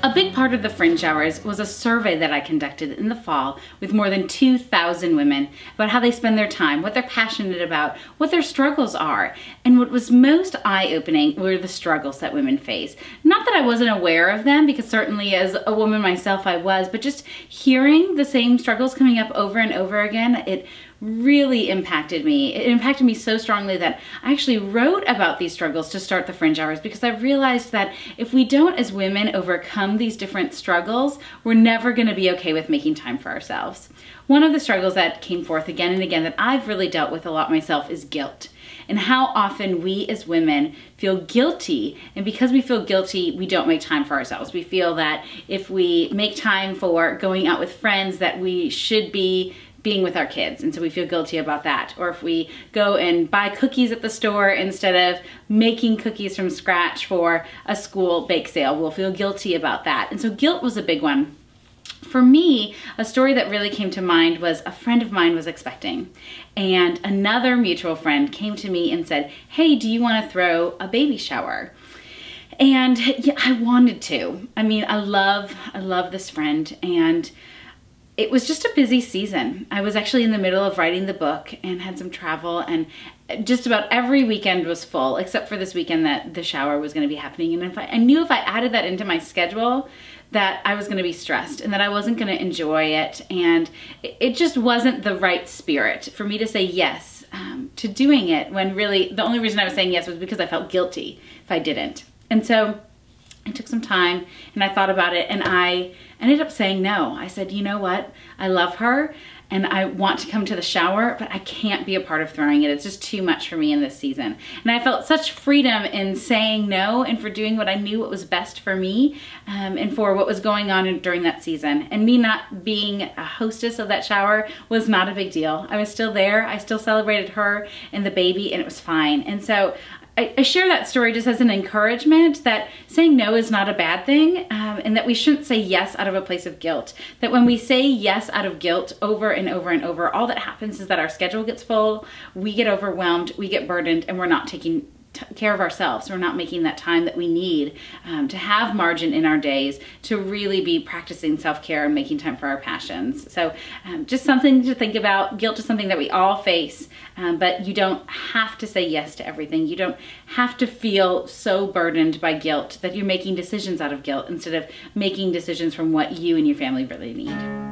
A big part of the Fringe Hours was a survey that I conducted in the fall with more than 2,000 women about how they spend their time, what they're passionate about, what their struggles are. And what was most eye-opening were the struggles that women face. Not that I wasn't aware of them, because certainly as a woman myself I was, but just hearing the same struggles coming up over and over again, it really impacted me. It impacted me so strongly that I actually wrote about these struggles to start the Fringe Hours, because I realized that if we don't as women overcome these different struggles, we're never going to be okay with making time for ourselves. One of the struggles that came forth again and again that I've really dealt with a lot myself is guilt. And how often we as women feel guilty, and because we feel guilty, we don't make time for ourselves. We feel that if we make time for going out with friends, that we should be being with our kids, and so we feel guilty about that. Or if we go and buy cookies at the store instead of making cookies from scratch for a school bake sale, we'll feel guilty about that. And so guilt was a big one. For me, a story that really came to mind was a friend of mine was expecting, and another mutual friend came to me and said, "Hey, do you want to throw a baby shower?" And yeah, I wanted to. I mean, I love this friend, and it was just a busy season. I was actually in the middle of writing the book and had some travel, and just about every weekend was full, except for this weekend that the shower was going to be happening. And I knew if I added that into my schedule, that I was going to be stressed and that I wasn't going to enjoy it. And it just wasn't the right spirit for me to say yes to doing it, when really the only reason I was saying yes was because I felt guilty if I didn't. And so I took some time and I thought about it, and I ended up saying no. I said, you know what? I love her and I want to come to the shower, but I can't be a part of throwing it. It's just too much for me in this season. And I felt such freedom in saying no and for doing what I knew what was best for me and for what was going on during that season. And me not being a hostess of that shower was not a big deal. I was still there. I still celebrated her and the baby, and it was fine. And so I share that story just as an encouragement that saying no is not a bad thing, and that we shouldn't say yes out of a place of guilt. That when we say yes out of guilt over and over and over, all that happens is that our schedule gets full, we get overwhelmed, we get burdened, and we're not taking care of ourselves. We're not making that time that we need to have margin in our days to really be practicing self-care and making time for our passions. So just something to think about. Guilt is something that we all face, but you don't have to say yes to everything. You don't have to feel so burdened by guilt that you're making decisions out of guilt instead of making decisions from what you and your family really need.